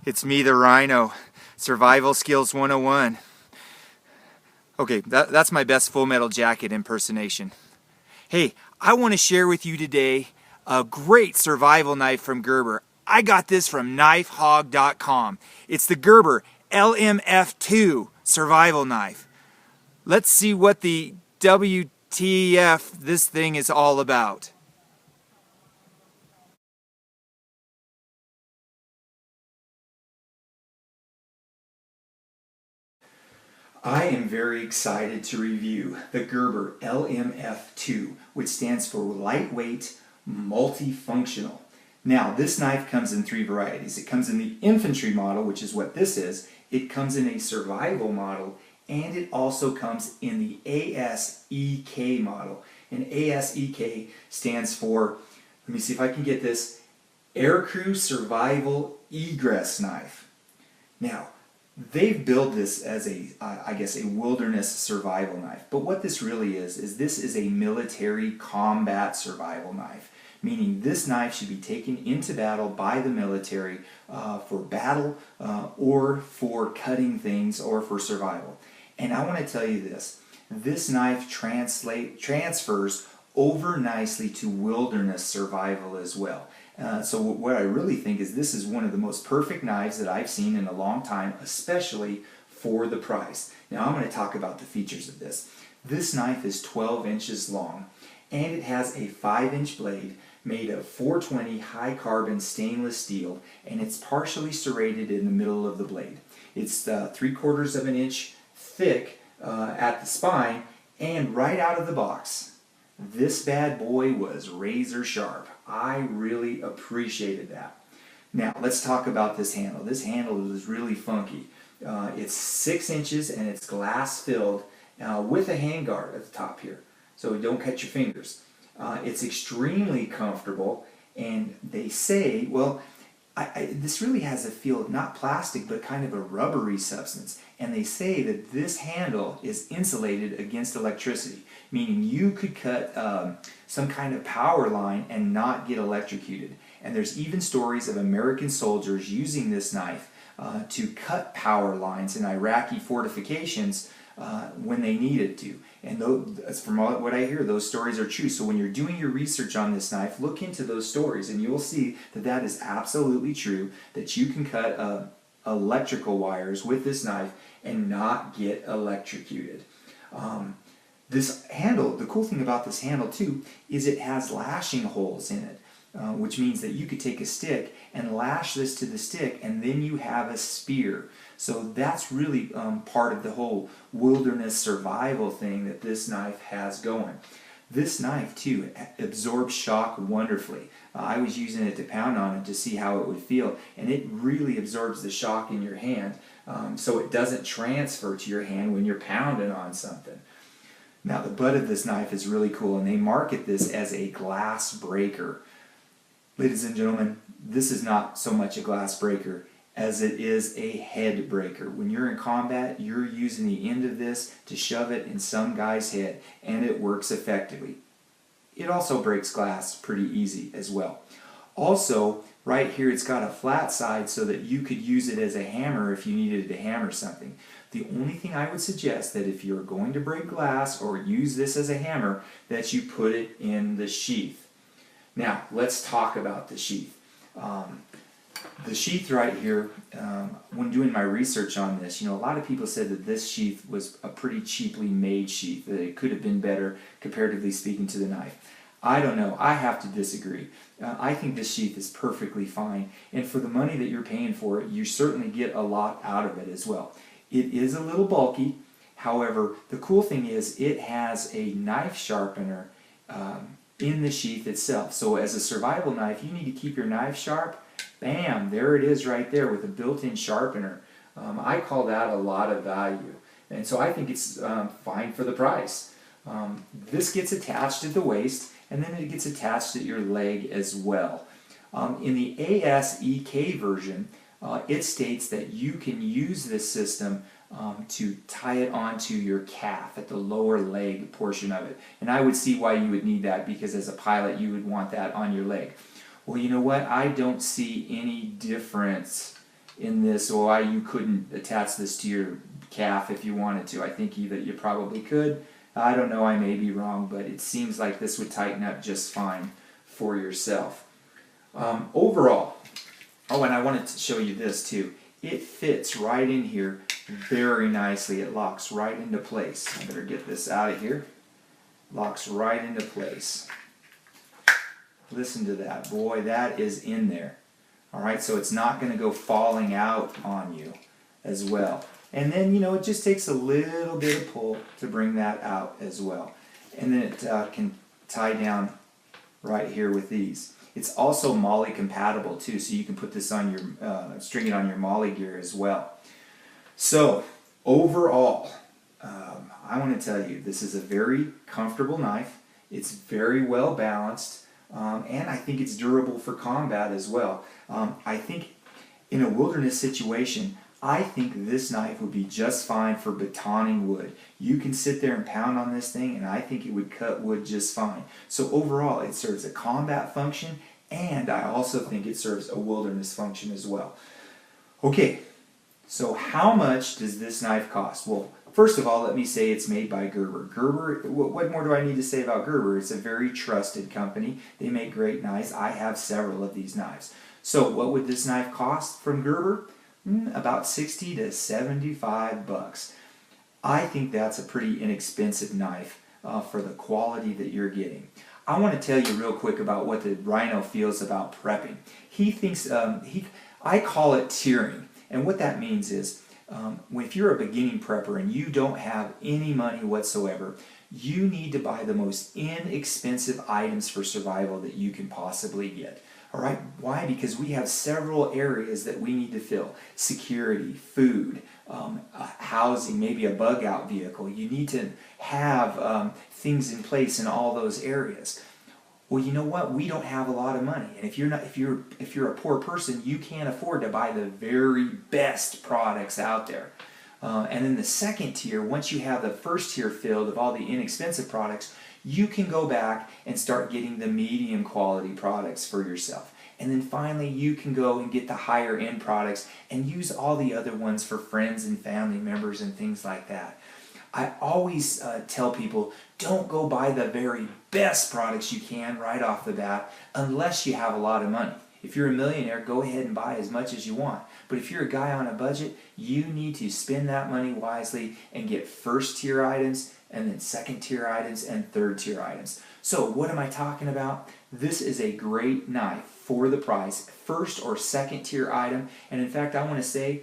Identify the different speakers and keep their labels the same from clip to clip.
Speaker 1: It's me, the Rhino. Survival Skills 101. Okay, that's my best Full Metal Jacket impersonation. Hey, I want to share with you today a great survival knife from Gerber. I got this from knifehog.com. It's the Gerber LMF2 survival knife. Let's see what the WTF this thing is all about. I am very excited to review the Gerber LMF2, which stands for Lightweight Multifunctional. Now, this knife comes in three varieties. It comes in the infantry model, which is what this is. It comes in a survival model, and it also comes in the ASEK model. And ASEK stands for, let me see if I can get this, Aircrew Survival Egress Knife. Now, they've built this as I guess a wilderness survival knife. But what this really is this is a military combat survival knife. Meaning this knife should be taken into battle by the military for battle or for cutting things or for survival. And I want to tell you this knife transfers over nicely to wilderness survival as well. So what I really think is this is one of the most perfect knives that I've seen in a long time, especially for the price. Now I'm going to talk about the features of this. This knife is 12 inches long, and it has a 5-inch blade made of 420 high carbon stainless steel, and it's partially serrated in the middle of the blade. It's 3/4 of an inch thick at the spine, and right out of the box, this bad boy was razor sharp. I really appreciated that. Now let's talk about this handle. This handle is really funky. It's 6 inches and it's glass filled with a handguard at the top here, so don't cut your fingers. It's extremely comfortable, and they say, well, this really has a feel of not plastic but kind of a rubbery substance, and they say that this handle is insulated against electricity, meaning you could cut some kind of power line and not get electrocuted. And there's even stories of American soldiers using this knife to cut power lines in Iraqi fortifications when they needed to. And from what I hear, those stories are true. So when you're doing your research on this knife, look into those stories, and you'll see that that is absolutely true, that you can cut electrical wires with this knife and not get electrocuted. This handle, the cool thing about this handle too, is it has lashing holes in it, which means that you could take a stick and lash this to the stick, and then you have a spear. So that's really part of the whole wilderness survival thing that this knife has going. This knife too absorbs shock wonderfully. I was using it to pound on it to see how it would feel, and it really absorbs the shock in your hand, so it doesn't transfer to your hand when you're pounding on something. Now the butt of this knife is really cool, and they market this as a glass breaker. Ladies and gentlemen, this is not so much a glass breaker as it is a head breaker. When you're in combat, you're using the end of this to shove it in some guy's head, and it works effectively. It also breaks glass pretty easy as well. Also, right here it's got a flat side so that you could use it as a hammer if you needed to hammer something. The only thing I would suggest that if you're going to break glass or use this as a hammer, that you put it in the sheath. Now, let's talk about the sheath. The sheath right here, when doing my research on this, a lot of people said that this sheath was a pretty cheaply made sheath, that it could have been better, comparatively speaking, to the knife. I don't know. I have to disagree. I think this sheath is perfectly fine, and for the money that you're paying for it, you certainly get a lot out of it as well. It is a little bulky. However, the cool thing is it has a knife sharpener in the sheath itself. So as a survival knife, you need to keep your knife sharp. Bam, there it is right there with a built-in sharpener. I call that a lot of value, and so I think it's fine for the price. This gets attached at the waist, and then it gets attached at your leg as well. In the ASEK version, it states that you can use this system to tie it onto your calf at the lower leg portion of it. And I would see why you would need that, because as a pilot you would want that on your leg. Well, you know what? I don't see any difference in this why you couldn't attach this to your calf if you wanted to. I think that you probably could. I don't know, I may be wrong, but it seems like this would tighten up just fine for yourself. Overall, oh, and I wanted to show you this too. It fits right in here very nicely. It locks right into place. I better get this out of here. Locks right into place. Listen to that. Boy, that is in there. All right, so it's not going to go falling out on you as well. And then, you know, it just takes a little bit of pull to bring that out as well. And then it can tie down right here with these. It's also MOLLE compatible too, so you can put this on your, string it on your MOLLE gear as well. So, overall, I want to tell you, this is a very comfortable knife. It's very well balanced, and I think it's durable for combat as well. I think in a wilderness situation, I think this knife would be just fine for batoning wood. You can sit there and pound on this thing, and I think it would cut wood just fine. So overall, it serves a combat function, and I also think it serves a wilderness function as well. Okay, so how much does this knife cost? Well, first of all, let me say it's made by Gerber. Gerber, what more do I need to say about Gerber? It's a very trusted company. They make great knives. I have several of these knives. So what would this knife cost from Gerber? About 60 to 75 bucks. I think that's a pretty inexpensive knife for the quality that you're getting. I want to tell you real quick about what the Rhino feels about prepping. He thinks, I call it tiering. And what that means is, if you're a beginning prepper and you don't have any money whatsoever, you need to buy the most inexpensive items for survival that you can possibly get. All right, why? Because we have several areas that we need to fill. Security, food, housing, maybe a bug out vehicle. You need to have things in place in all those areas. Well, you know what? We don't have a lot of money, and if you're a poor person, you can't afford to buy the very best products out there. And then the second tier, once you have the first tier filled of all the inexpensive products, you can go back and start getting the medium quality products for yourself. And then finally, you can go and get the higher end products and use all the other ones for friends and family members and things like that. I always tell people, don't go buy the very best products you can right off the bat unless you have a lot of money. If you're a millionaire, go ahead and buy as much as you want. But if you're a guy on a budget, you need to spend that money wisely and get first tier items and then second tier items and third tier items. So what am I talking about? This is a great knife for the price, first or second tier item. And in fact, I want to say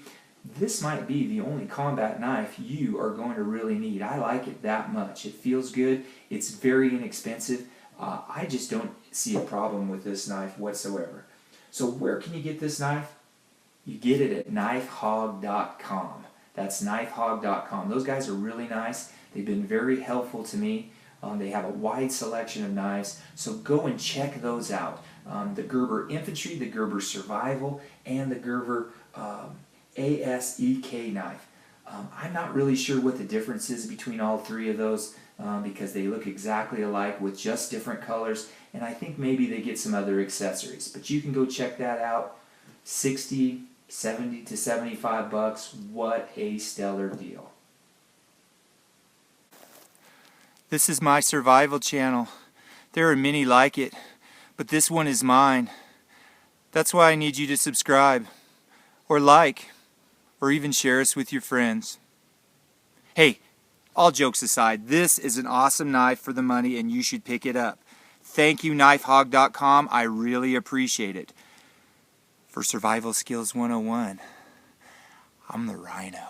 Speaker 1: this might be the only combat knife you are going to really need. I like it that much. It feels good. It's very inexpensive. I just don't see a problem with this knife whatsoever. So where can you get this knife? You get it at knifehog.com. That's knifehog.com. Those guys are really nice. They've been very helpful to me. They have a wide selection of knives, so go and check those out. The Gerber Infantry, the Gerber Survival, and the Gerber ASEK knife. I'm not really sure what the difference is between all three of those because they look exactly alike with just different colors, and I think maybe they get some other accessories. But you can go check that out. 60, 70 to 75 bucks. What a stellar deal. This is my survival channel. There are many like it, but this one is mine. That's why I need you to subscribe, or like, or even share us with your friends. Hey, all jokes aside, this is an awesome knife for the money and you should pick it up. Thank you, knifehog.com. I really appreciate it. For Survival Skills 101, I'm the Rhino.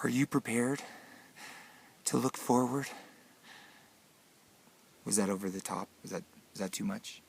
Speaker 1: Are you prepared to look forward? Was that over the top? Was that too much?